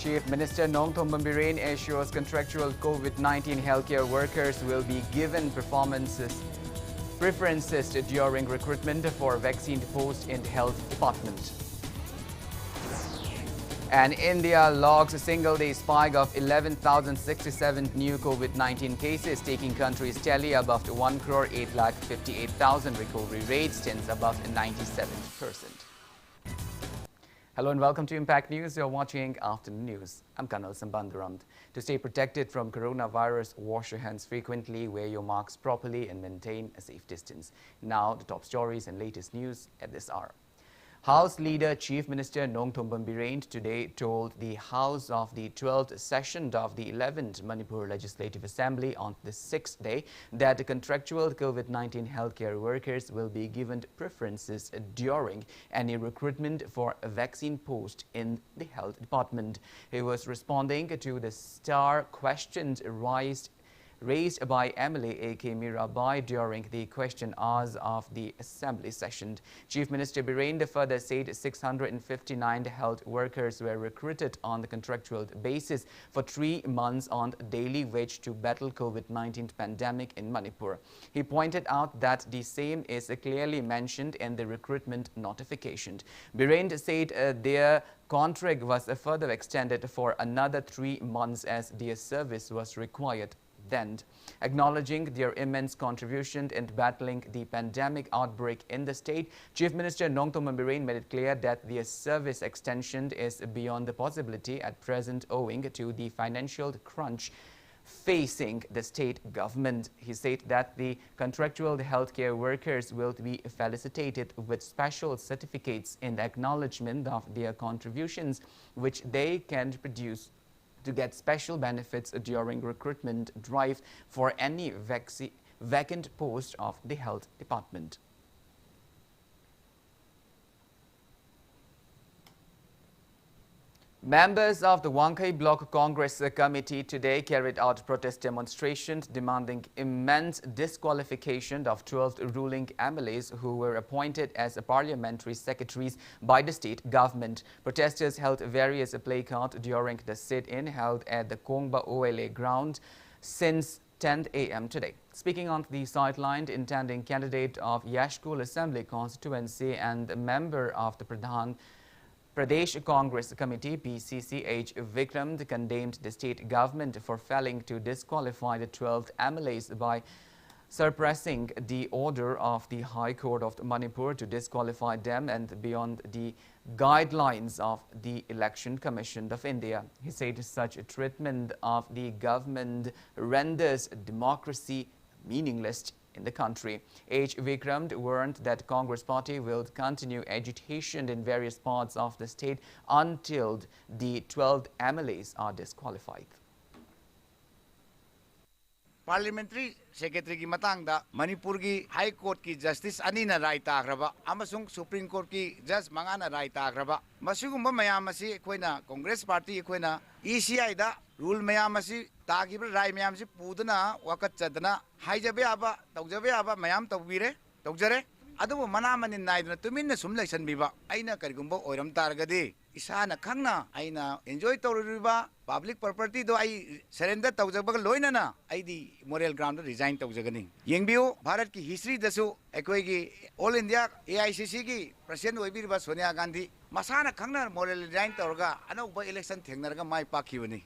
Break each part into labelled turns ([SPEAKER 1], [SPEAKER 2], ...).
[SPEAKER 1] Chief Minister Nongthom Bambiren assures contractual COVID-19 healthcare workers will be given preferences during recruitment for vaccine posts in Health Department. And India logs a single-day spike of 11,067 new COVID-19 cases, taking country's tally above 1,858,000. Recovery rate stands above 97%. Hello and welcome to Impact News. You're watching Afternoon News. I'm KANEL SHAMBANDURAM. To stay protected from coronavirus, wash your hands frequently, wear your masks properly and maintain a safe distance. Now, the top stories and latest news at this hour. House Leader Chief Minister Nongthom Bambiren today told the House of the 12th session of the 11th Manipur Legislative Assembly on the 6th day that the contractual COVID-19 healthcare workers will be given preferences during any recruitment for a vaccine post in the Health Department. He was responding to the star questions raised by Emily A.K. Mirabai during the question hours of the Assembly session. Chief Minister Biren further said 659 health workers were recruited on the contractual basis for 3 months on daily wage to battle COVID-19 pandemic in Manipur. He pointed out that the same is clearly mentioned in the recruitment notification. Biren said their contract was further extended for another 3 months as their service was required then. Acknowledging their immense contribution in battling the pandemic outbreak in the state, Chief Minister Nongthom Bambiren made it clear that their service extension is beyond the possibility at present owing to the financial crunch facing the state government. He said that the contractual healthcare workers will be felicitated with special certificates in acknowledgement of their contributions, which they can produce to get special benefits during recruitment drive for any vacant post of the Health Department. Members of the Wangkai Block Congress Committee today carried out protest demonstrations demanding immense disqualification of 12 ruling MLAs who were appointed as parliamentary secretaries by the state government. Protesters held various placards during the sit-in held at the Kongba OLA ground since 10 a.m. today. Speaking on the sideline, intending candidate of Yashkul Assembly constituency and a member of the Pradesh Congress Committee PCCH Vikram condemned the state government for failing to disqualify the 12 MLAs by suppressing the order of the High Court of Manipur to disqualify them and beyond the guidelines of the Election Commission of India. He said such treatment of the government renders democracy meaningless in the country. H. Vikram warned that Congress party will continue agitation in various parts of the state until the 12 MLAs are disqualified.
[SPEAKER 2] Parliamentary Secretary ki matang da Manipur ki High Court ki Justice anina rai takraba amasung Supreme Court ki Judge mangana rai takraba masugumba mayam asi koina Congress Party koina ECI da rule mayam asi tagibra rai mayam si pudana wakat chadana haijabe aba tawjabe aba mayam tawbire tawjare adu mana manin naidna tuminna sum election biba aina karigumba oiram targadi isana khangna aina enjoy tawriba public property do ai surrender tawjabaga loina na ai di moral ground resign tawjagani yengbiu bharat ki history dasu ekoi gi all india AICC ki president oibiriba Sonia Gandhi masana khangna moral resign tawraga anauba election thengnaraga mai pakhibani.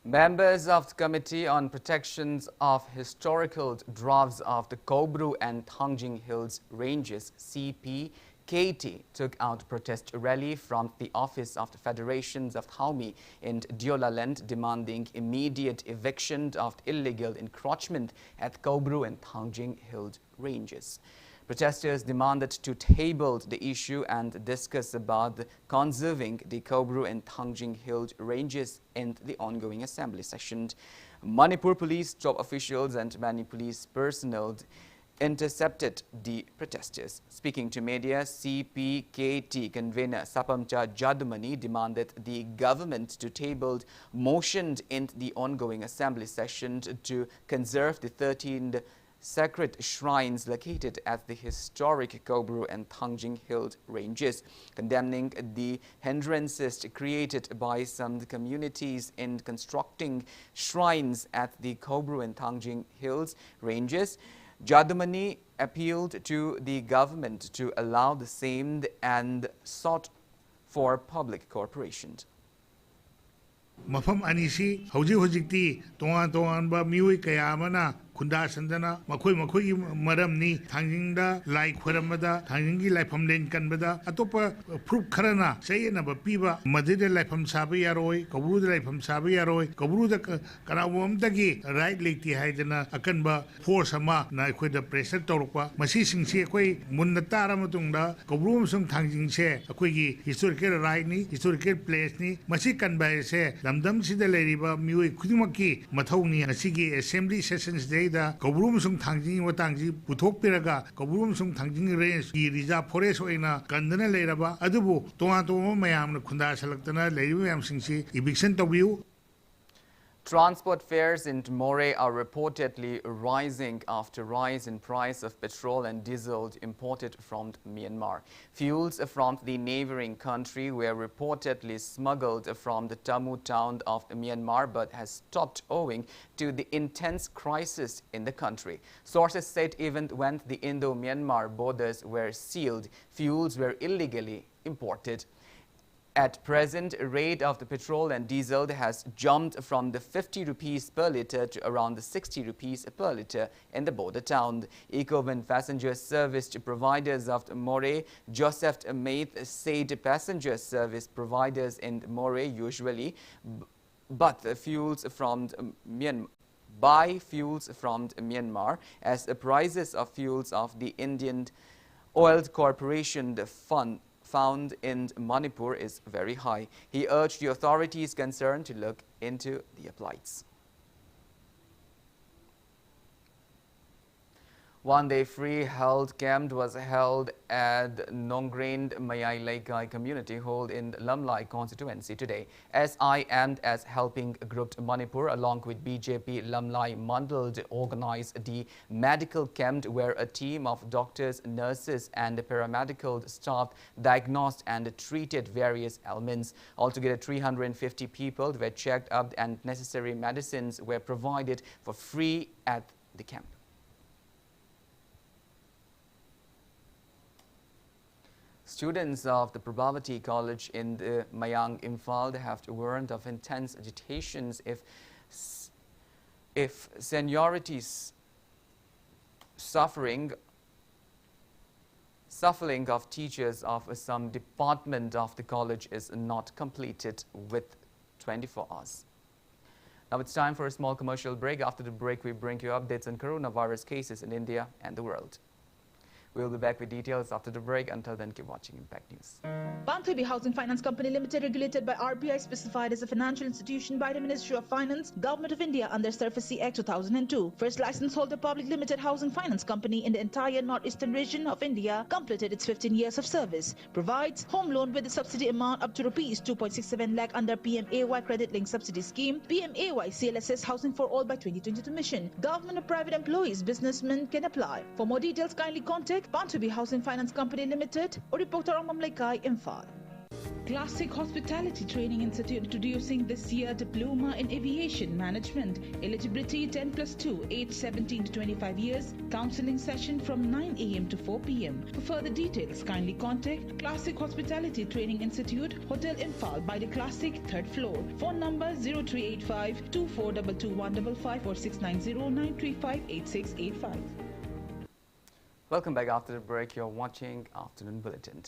[SPEAKER 1] Members of the Committee on Protections of Historical Drafts of the Kobru and Thangjing Hills Ranges CPKT took out protest rally from the office of the Federations of Thaumi in Diolaland demanding immediate eviction of illegal encroachment at Kobru and Thangjing Hills Ranges. Protesters demanded to table the issue and discuss about conserving the Kobru and Thangjing Hills ranges in the ongoing assembly session. Manipur police top officials and many police personnel intercepted the protesters. Speaking to media, CPKT convener Sapamcha Jadumani demanded the government to table motion in the ongoing assembly session to conserve the 13 sacred shrines located at the historic Kobru and Tangjing Hill ranges, condemning the hindrances created by some communities in constructing shrines at the Kobru and Tangjing Hills ranges. Jadamani appealed to the government to allow the same and sought for public cooperation.
[SPEAKER 3] Mafam anisi hojikti tongan ba miwi kaya amana khunda sandana makhoi maram ni thangjingda lai khoramada thangjingi laifam len kanbada atopa proof kharana sayena ba piba madide laifam sabe yaroi kabru da laifam sabe yaroi kabru da karawom dagi right lekti haidana akanba force ama na khoida pressure torpa masi singse koi munna tara matungda kabru sung thangjing se akoi gi historical right ni historical place ni masi kanba se lamdam sida leriba miwi khudimaki mathawni asigi assembly sessions da Kobrum sung Tangjing Watangji Putok Piraga, Kobrum sung Tangjing Range, Rija Forest Oina, Kandana Leraba, Adubu, Tomato Mayam, Kunda Salaktana, Layam Singsi, eviction to view.
[SPEAKER 1] Transport fares in Moray are reportedly rising after rise in price of petrol and diesel imported from Myanmar. Fuels from the neighboring country were reportedly smuggled from the Tamu town of Myanmar but has stopped owing to the intense crisis in the country. Sources said even when the Indo-Myanmar borders were sealed, fuels were illegally imported. At present, rate of the petrol and diesel has jumped from the 50 rupees per litre to around the 60 rupees per litre in the border town. Ecovan passenger service providers of Moray, Joseph Maith, said passenger service providers in Moray usually but fuels from Myanmar. Buy fuels from Myanmar as the prices of fuels of the Indian Oil Corporation found in Manipur is very high. He urged the authorities concerned to look into the plights. One-day free health camp was held at Nongrain Mayai Laikai Community Hall in Lamlai constituency today. SIM's Helping Group Manipur along with BJP Lamlai Mandal organized the medical camp where a team of doctors, nurses and paramedical staff diagnosed and treated various ailments. Altogether 350 people were checked up and necessary medicines were provided for free at the camp. Students of the Prabhavati College in the Mayang Imphal have warned of intense agitations if seniorities suffering of teachers of some department of the college is not completed with 24 hours. Now it's time for a small commercial break. After the break, we bring you updates on coronavirus cases in India and the world. We'll be back with details after the break. Until then, keep watching Impact News.
[SPEAKER 4] Panthabi Housing Finance Company Limited, regulated by RBI, specified as a financial institution by the Ministry of Finance, Government of India under SURFACE Act 2002. First license holder public limited housing finance company in the entire northeastern region of India, completed its 15 years of service. Provides home loan with a subsidy amount up to rupees 2.67 lakh under PMAY Credit Link Subsidy Scheme, PMAY CLSS Housing for All by 2022 mission. Government or private employees, businessmen can apply. For more details, kindly contact Panthabi Housing Finance Company Limited or Reporter Mamlaikai Imphal. Classic Hospitality Training Institute introducing this year Diploma in Aviation Management. Eligibility 10+2, age 17 to 25 years. Counseling session from 9 a.m. to 4 p.m. For further details, kindly contact Classic Hospitality Training Institute, Hotel Imphal by the Classic, 3rd floor. Phone number 0385 2422 or 690-935-8685.
[SPEAKER 1] Welcome back after the break. You're watching Afternoon Bulletin.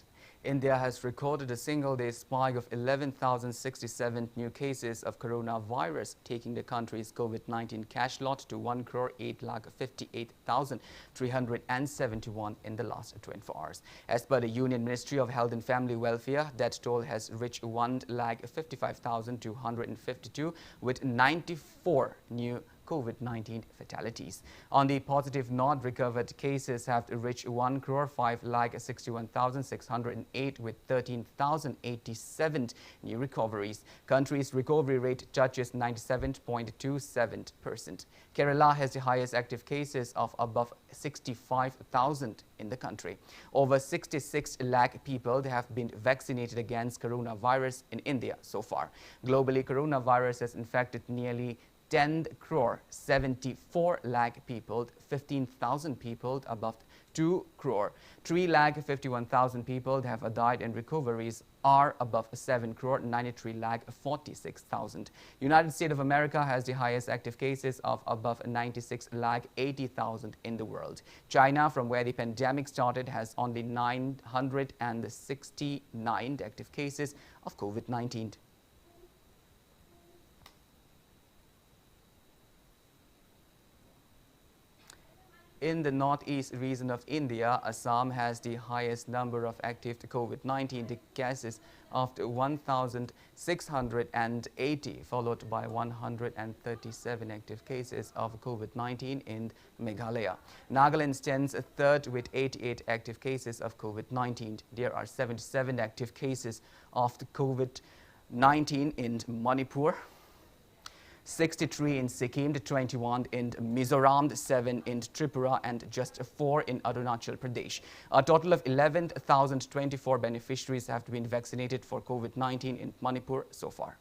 [SPEAKER 1] India has recorded a single-day spike of 11,067 new cases of coronavirus, taking the country's COVID-19 cash lot to 1,858,371 in the last 24 hours. As per the Union Ministry of Health and Family Welfare, that toll has reached 1,55,252 with 94 new COVID-19 fatalities. On the positive note, recovered cases have reached 1,561,608 with 13,087 new recoveries. Country's recovery rate touches 97.27%. Kerala has the highest active cases of above 65,000 in the country. Over 66 lakh people have been vaccinated against coronavirus in India so far. Globally, coronavirus has infected nearly 10 crore 74 lakh people, 15,000 people above 2 crore. 3 lakh 51,000 people have died, and recoveries are above 7 crore 93 lakh 46,000. United States of America has the highest active cases of above 96 lakh 80,000 in the world. China, from where the pandemic started, has only 969 active cases of COVID-19. In the northeast region of India, Assam has the highest number of active COVID-19 cases of 1,680, followed by 137 active cases of COVID-19 in Meghalaya. Nagaland stands third with 88 active cases of COVID-19. There are 77 active cases of the COVID-19 in Manipur, 63 in Sikkim, 21 in Mizoram, 7 in Tripura, and just 4 in Arunachal Pradesh. A total of 11,024 beneficiaries have been vaccinated for COVID-19 in Manipur so far.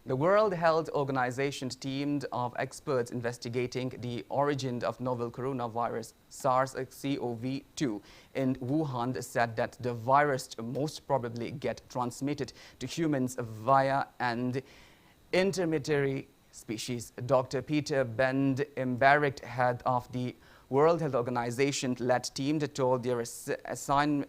[SPEAKER 1] The World Health Organization team of experts investigating the origin of novel coronavirus SARS-CoV-2 in Wuhan said that the virus most probably get transmitted to humans via an intermediary species. Dr. Peter Bend Embarek, head of the World Health Organization led team told their assessment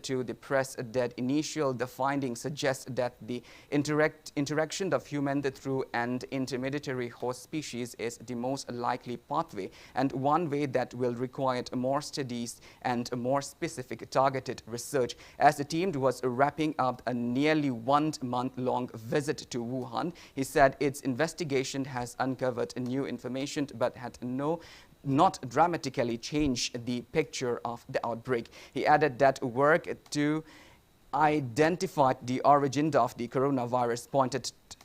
[SPEAKER 1] to the press that the findings suggest that the interaction of human through an intermediary host species is the most likely pathway, and one way that will require more studies and more specific targeted research. As the team was wrapping up a nearly 1 month-long visit to Wuhan, he said its investigation has uncovered new information but had not dramatically change the picture of the outbreak. He added that work to identify the origin of the coronavirus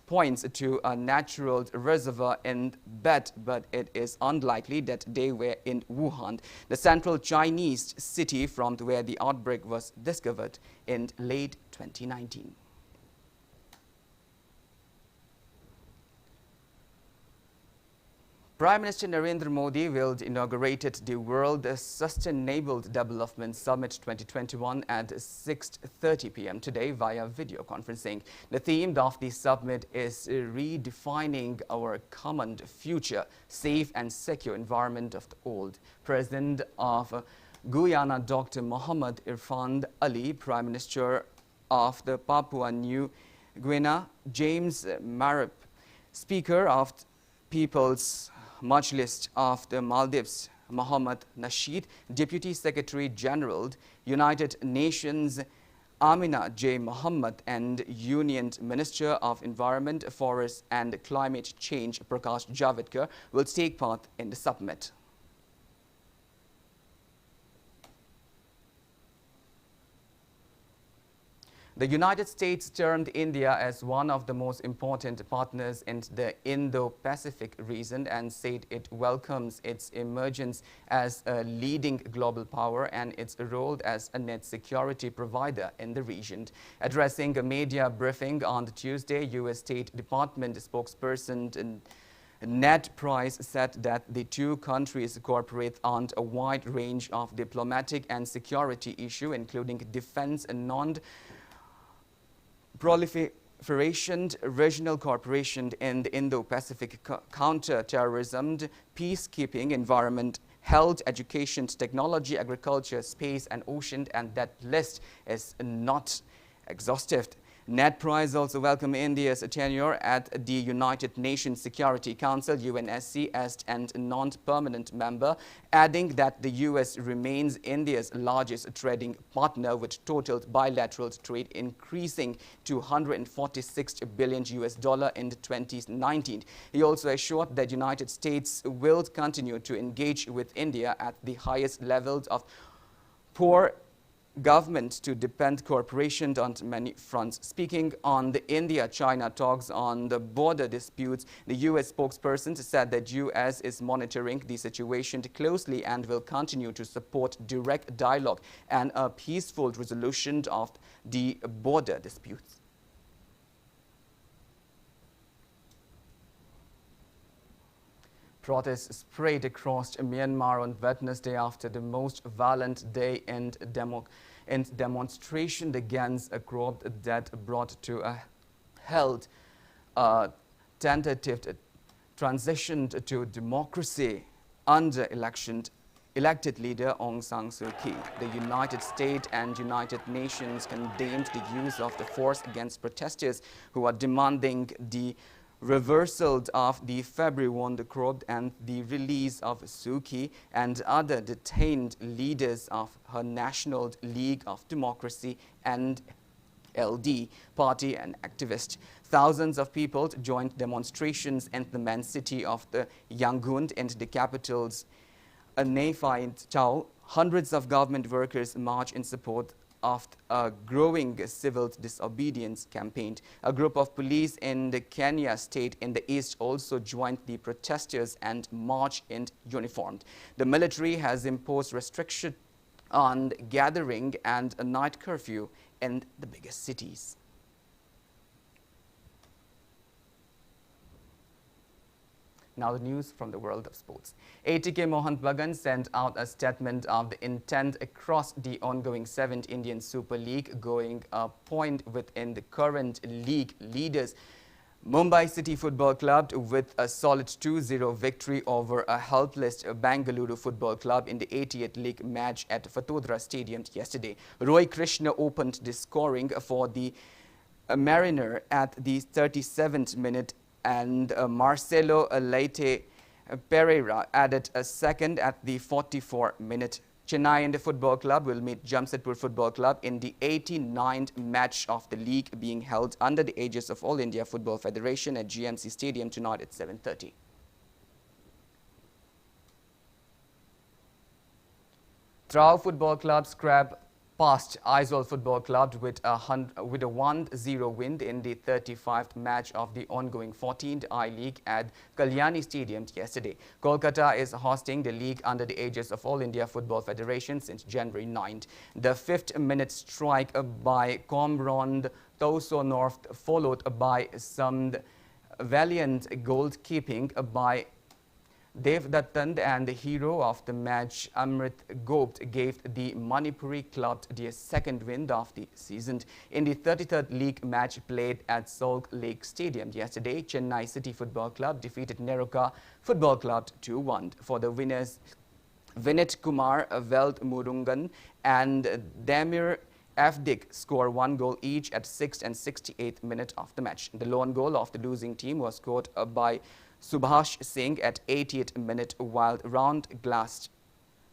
[SPEAKER 1] points to a natural reservoir in Bet, but it is unlikely that they were in Wuhan, the central Chinese city from where the outbreak was discovered in late 2019. Prime Minister Narendra Modi will inaugurate the World Sustainable Development Summit 2021 at 6:30 p.m. today via video conferencing. The theme of the summit is redefining our common future, safe and secure environment of the old. President of Guyana, Dr. Mohamed Irfan Ali, Prime Minister of the Papua New Guinea, James Marip, Speaker of People's Majlis of the Maldives, Mohammad Nasheed, Deputy Secretary General, United Nations, Amina J. Mohammed, and Union Minister of Environment, Forest and Climate Change, Prakash Javadekar, will take part in the summit. The United States termed India as one of the most important partners in the Indo-Pacific region and said it welcomes its emergence as a leading global power and its role as a net security provider in the region. Addressing a media briefing on Tuesday, U.S. State Department spokesperson Ned Price said that the two countries cooperate on a wide range of diplomatic and security issues, including defense and non-proliferation, regional cooperation in the Indo-Pacific, counter-terrorism, peacekeeping, environment, health, education, technology, agriculture, space and ocean, and that list is not exhaustive. Ned Price also welcomed India's tenure at the United Nations Security Council (UNSC) as a non-permanent member, adding that the US remains India's largest trading partner, with total bilateral trade increasing to $146 billion in 2019. He also assured that the United States will continue to engage with India at the highest levels of poor government to deepen cooperation on many fronts. Speaking on the India-China talks on the border disputes, the U.S. spokesperson said that U.S. is monitoring the situation closely and will continue to support direct dialogue and a peaceful resolution of the border disputes. Protests spread across Myanmar on Wednesday after the most violent day in demonstration against a coup that brought to a held tentative transition to democracy under elected leader Aung San Suu Kyi. The United States and United Nations condemned the use of the force against protesters who are demanding the reversal of the February 1 coup and the release of Suu Kyi and other detained leaders of her National League of Democracy and LD party and activists. Thousands of people joined demonstrations in the main city of the Yangon and the capital's Nay-Phai Chau. Hundreds of government workers marched in support of a growing civil disobedience campaign. A group of police in the Kenya state in the east also joined the protesters and marched in uniform. The military has imposed restrictions on gathering and a night curfew in the biggest cities. Now the news from the world of sports. ATK Mohan Bagan sent out a statement of the intent across the ongoing 7th Indian Super League, going a point within the current league leaders Mumbai City Football Club with a solid 2-0 victory over a helpless Bengaluru Football Club in the 80th league match at Fatodra Stadium yesterday. Roy Krishna opened the scoring for the Mariner at the 37th minute, and Marcelo Leite Pereira added a second at the 44th minute. Chennai and the Football Club will meet Jamshedpur Football Club in the 89th match of the league, being held under the aegis of All India Football Federation at GMC Stadium tonight at 7:30. Trau Football Club scrapped past Aizawl Football Club with a 1-0 win in the 35th match of the ongoing 14th I-League at Kalyani Stadium yesterday. Kolkata is hosting the league under the aegis of All India Football Federation since January 9th. The 5th-minute strike by Comrond Toso North, followed by some valiant goalkeeping by Dev Dattan, and the hero of the match, Amrit Gopt, gave the Manipuri club their second win of the season. In the 33rd league match played at Salt Lake Stadium yesterday, Chennai City Football Club defeated Neroka Football Club 2-1. For the winners, Vinit Kumar, Veld Murungan and Damir Afdik score one goal each at 6th and 68th minute of the match. The lone goal of the losing team was scored by Subhash Singh at 80th minute, while round-glassed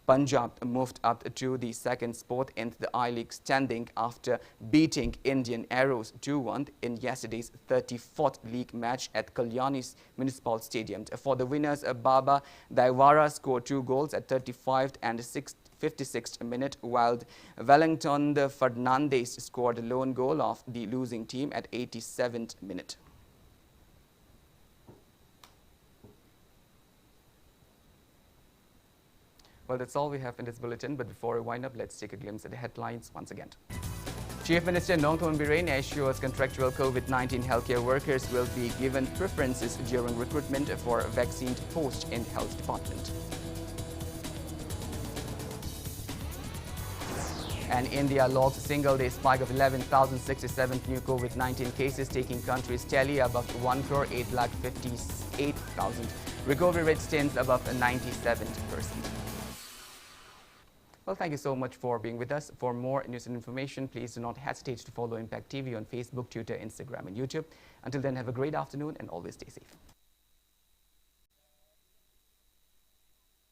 [SPEAKER 1] Punjab moved up to the second spot in the I-League standing after beating Indian Arrows 2-1 in yesterday's 34th league match at Kalyani's Municipal Stadium. For the winners, Baba Daiwara scored 2 goals at 35th and 56th minute, while Wellington Fernandez scored a lone goal of the losing team at 87th minute. Well, that's all we have in this bulletin, but before we wind up, let's take a glimpse at the headlines once again. Chief Minister Nongthorn Biren assures contractual COVID-19 healthcare workers will be given preferences during recruitment for vaccine posts in health department. And India logs a single-day spike of 11,067 new COVID-19 cases, taking country's tally above 1,858,000. Recovery rate stands above 97%. Well, thank you so much for being with us. For more news and information, please do not hesitate to follow Impact TV on Facebook, Twitter, Instagram, and YouTube. Until then, have a great afternoon and always stay safe.